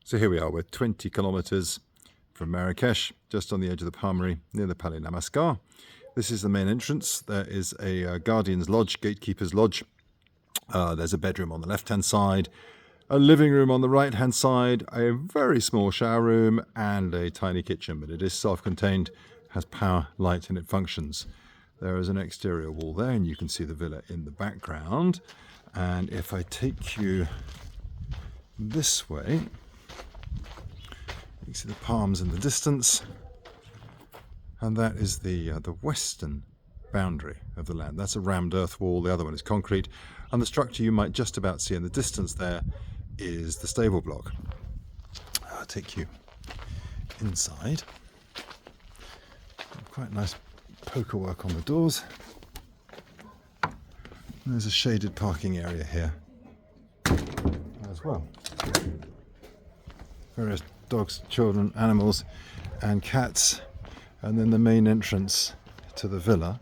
So here we are, we're 20 kilometers from Marrakech, just on the edge of the Palmery, near the Palais Namaskar. This is the main entrance. There is a guardian's lodge, gatekeeper's lodge. There's a bedroom on the left-hand side, a living room on the right-hand side, a very small shower room, and a tiny kitchen, but it is self-contained, has power, light, and it functions. There is an exterior wall there, and you can see the villa in the background. And if I take you this way, you can see the palms in the distance, and that is the western boundary of the land. That's a rammed earth wall, the other one is concrete, and the structure you might just about see in the distance there is the stable block. I'll take you inside. Quite nice poker work on the doors. And there's a shaded parking area here as well. Various dogs, children, animals and cats, and then the main entrance to the villa.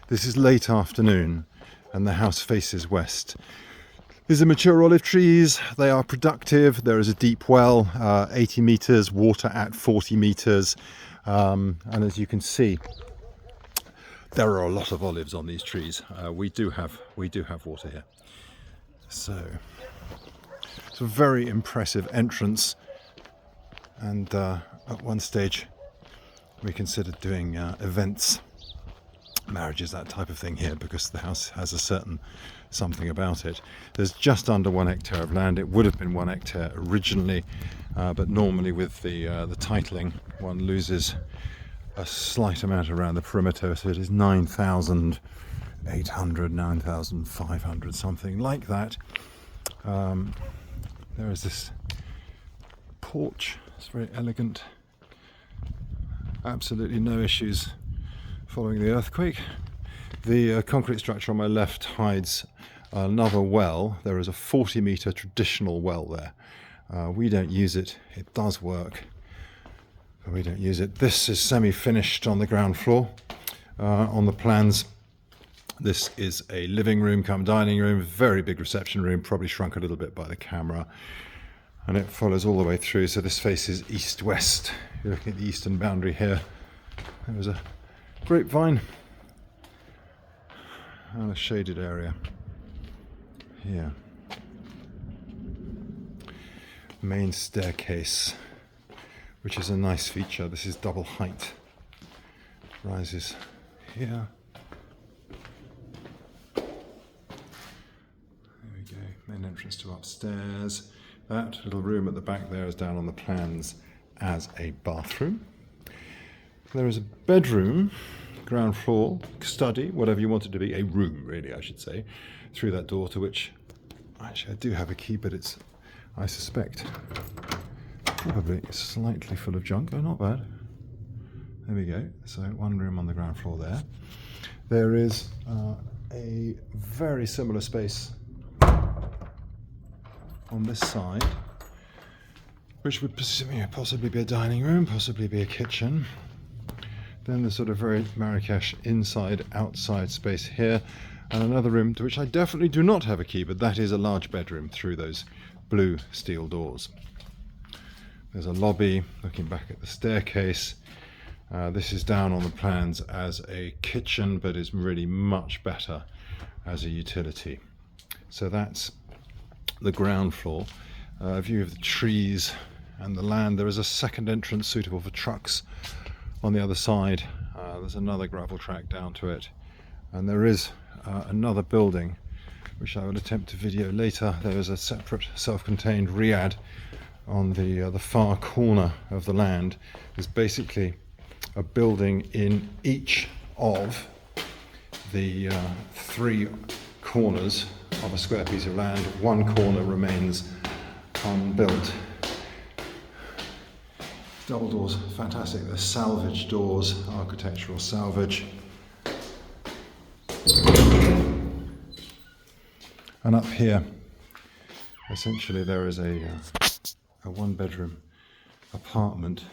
This is late afternoon and the house faces west. These are mature olive trees, they are productive. There is a deep well, 80 meters, water at 40 meters, and as you can see, there are a lot of olives on these trees. We do have water here. So it's a very impressive entrance. And at one stage we considered doing events, marriages, that type of thing here, because the house has a certain something about it. There's just under 1 hectare of land. It would have been 1 hectare originally, but normally with the titling one loses a slight amount around the perimeter, so it is 9,800, 9,500, something like that. There is this porch. It's very elegant. Absolutely no issues following the earthquake. The concrete structure on my left hides another well. There is a 40-meter traditional well there. We don't use it. It does work, but we don't use it. This is semi-finished on the ground floor. On the plans, this is a living room come dining room, very big reception room, probably shrunk a little bit by the camera. And it follows all the way through, so this faces east-west. You're looking at the eastern boundary here. There was a grapevine and a shaded area here. Main staircase, which is a nice feature. This is double height. Rises here. There we go, main entrance to upstairs. That little room at the back there is down on the plans as a bathroom. There is a bedroom, ground floor, study, whatever you want it to be, a room really I should say, through that door, to which actually I do have a key, but it's, I suspect, probably slightly full of junk. Oh, not bad. There we go. So one room on the ground floor there. There is a very similar space on this side, which would possibly be a dining room, possibly be a kitchen. Then the sort of very Marrakech inside-outside space here, and another room to which I definitely do not have a key, but that is a large bedroom through those blue steel doors. There's a lobby, looking back at the staircase. This is down on the plans as a kitchen, but is really much better as a utility. So that's the ground floor. A view of the trees and the land. There is a second entrance suitable for trucks on the other side. There's another gravel track down to it, and there is another building which I will attempt to video later. There is a separate self-contained riad on the far corner of the land. There's basically a building in each of the 3 corners of a square piece of land. One corner remains unbuilt. Double doors, fantastic. They're salvage doors, architectural salvage. And up here, essentially there is a 1-bedroom apartment.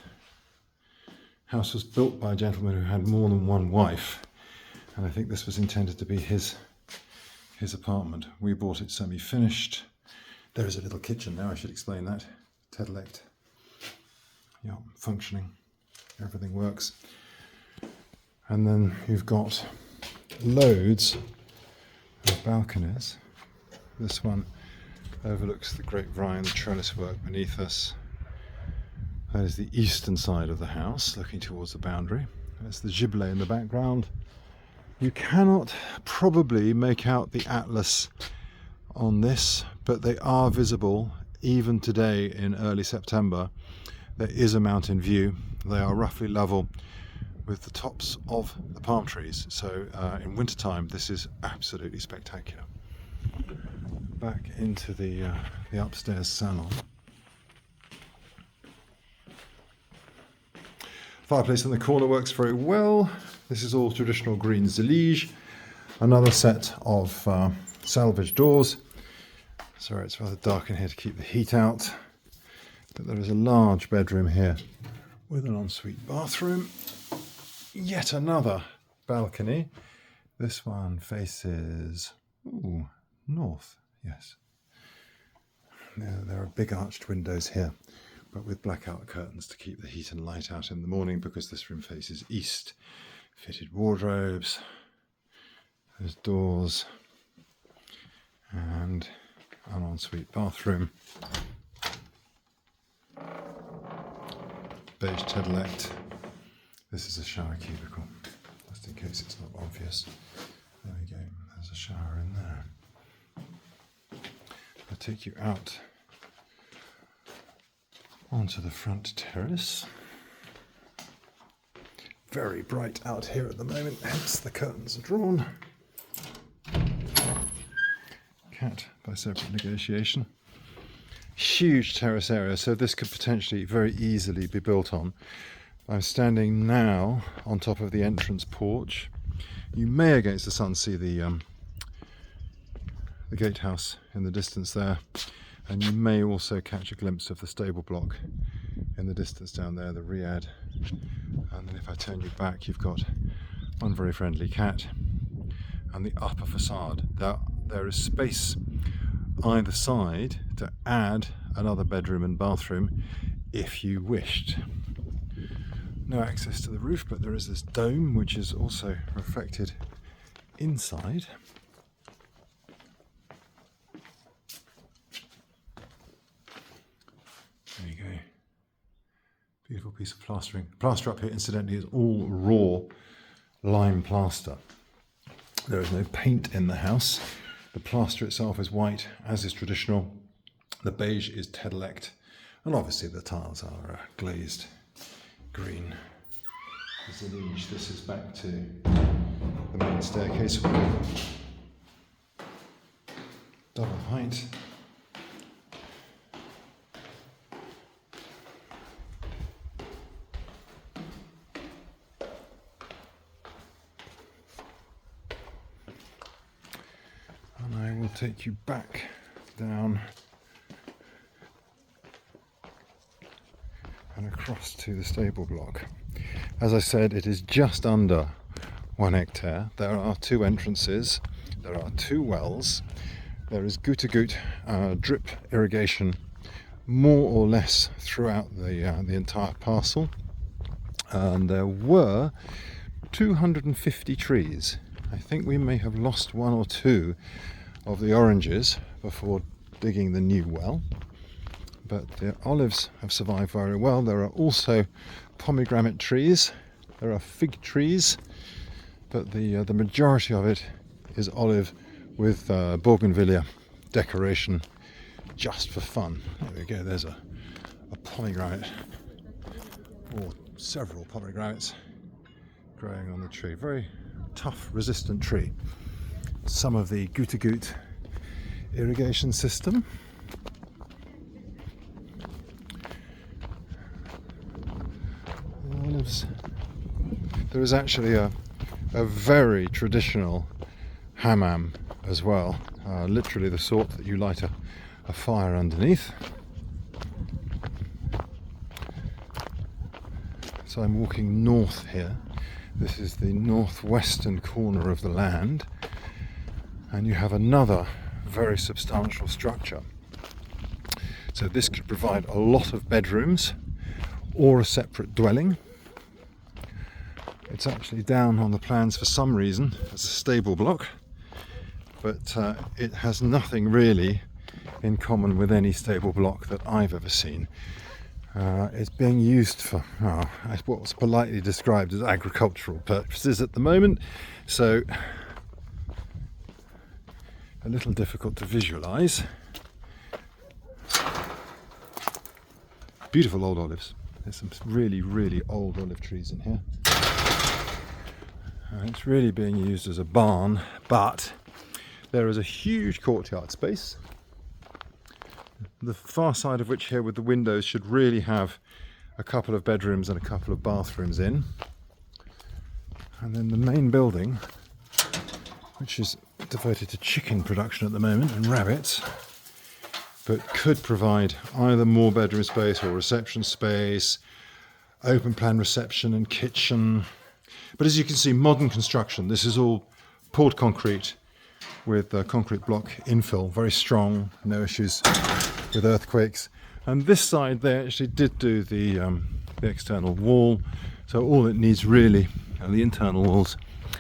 House was built by a gentleman who had more than one wife, and I think this was intended to be his apartment. We bought it semi-finished. There is a little kitchen now, I should explain that. Ted elect Yeah, functioning. Everything works. And then you've got loads of balconies. This one overlooks the grapevine, the trellis work beneath us. That is the eastern side of the house, looking towards the boundary. There's the giblet in the background. You cannot probably make out the atlas on this, but they are visible even today in early September. There is a mountain view. They are roughly level with the tops of the palm trees. So in wintertime, this is absolutely spectacular. Back into the upstairs salon. Fireplace in the corner works very well. This is all traditional green Zelige. Another set of salvage doors. Sorry, it's rather dark in here to keep the heat out. But there is a large bedroom here with an ensuite bathroom. Yet another balcony. This one faces north, yes. There are big arched windows here, but with blackout curtains to keep the heat and light out in the morning, because this room faces east. Fitted wardrobes, there's doors, and an ensuite bathroom. Beige Tedelect. This is a shower cubicle, just in case it's not obvious. There we go, there's a shower in there. I'll take you out onto the front terrace. Very bright out here at the moment, hence the curtains are drawn. Cat by separate negotiation. Huge terrace area, so this could potentially very easily be built on. I'm standing now on top of the entrance porch. You may, against the sun, see the gatehouse in the distance there, and you may also catch a glimpse of the stable block in the distance down there, the Riad. And then if I turn you back, you've got one very friendly cat and the upper facade. There is space either side to add another bedroom and bathroom if you wished. No access to the roof, but there is this dome which is also reflected inside. There you go. Beautiful piece of plastering. The plaster up here, incidentally, is all raw lime plaster. There is no paint in the house. The plaster itself is white, as is traditional. The beige is Tedelect, and obviously the tiles are glazed green. Zelige. This is back to the main staircase. Double height. And I will take you back down and across to the stable block. As I said, it is just under 1 hectare. There are 2 entrances, there are 2 wells, there is goutte-à-goutte drip irrigation more or less throughout the entire parcel, and there were 250 trees. I think we may have lost 1 or 2 of the oranges before digging the new well, but the olives have survived very well. There are also pomegranate trees, there are fig trees, but the majority of it is olive with bougainvillea decoration just for fun. There we go, there's a pomegranate, or several pomegranates growing on the tree. Very tough, resistant tree. Some of the goutte-à-goutte irrigation system. Olives. There is actually a very traditional hammam as well, literally the sort that you light a fire underneath. So I'm walking north here. This is the northwestern corner of the land, and you have another very substantial structure. So this could provide a lot of bedrooms, or a separate dwelling. It's actually down on the plans for some reason as a stable block, but it has nothing really in common with any stable block that I've ever seen. It's being used for what's politely described as agricultural purposes at the moment, so a little difficult to visualise. Beautiful old olives. There's some really, really old olive trees in here. It's really being used as a barn, but there is a huge courtyard space, the far side of which here with the windows should really have a couple of bedrooms and a couple of bathrooms in. And then the main building, which is devoted to chicken production at the moment and rabbits, but could provide either more bedroom space or reception space, open plan reception and kitchen. But as you can see, modern construction. This is all poured concrete with concrete block infill, very strong, no issues with earthquakes. And this side they actually did do the external wall, so all it needs really are the internal walls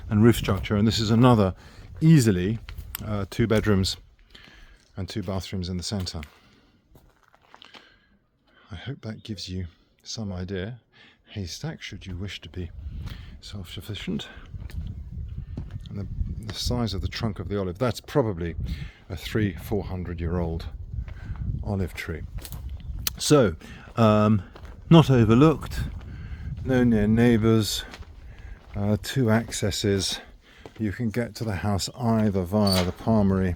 and roof structure. And this is another easily 2 bedrooms and 2 bathrooms in the centre. I hope that gives you some idea. Haystack, should you wish to be self-sufficient. And the size of the trunk of the olive, that's probably a 300-400-year-old olive tree. So, not overlooked, no near neighbours, 2 accesses. You can get to the house either via the Palmery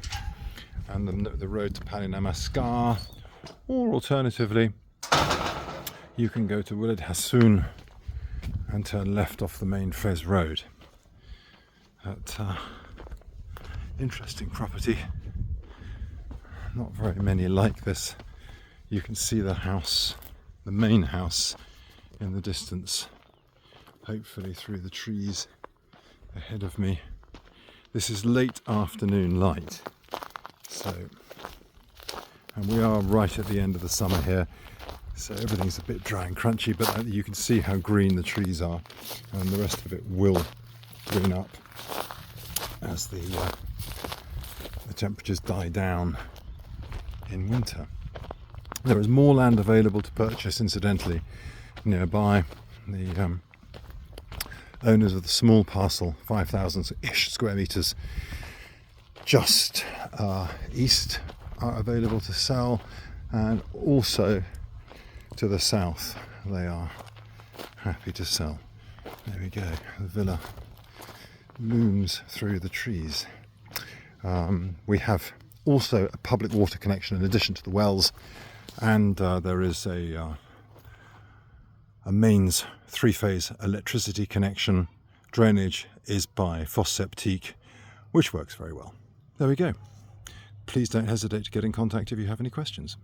and the road to Palais Namaskar, or alternatively you can go to Villa and turn left off the main Fez Road. That interesting property. Not very many like this. You can see the house, the main house, in the distance, hopefully through the trees ahead of me. This is late afternoon light, and we are right at the end of the summer here, so everything's a bit dry and crunchy, but you can see how green the trees are, and the rest of it will green up as the temperatures die down in winter. There is more land available to purchase, incidentally, nearby. The owners of the small parcel, 5,000-ish square metres, just east, are available to sell, and also to the south they are happy to sell. There we go, the villa looms through the trees. We have also a public water connection in addition to the wells, and there is a mains 3-phase electricity connection. Drainage is by Fosse Septique, which works very well. There we go. Please don't hesitate to get in contact if you have any questions.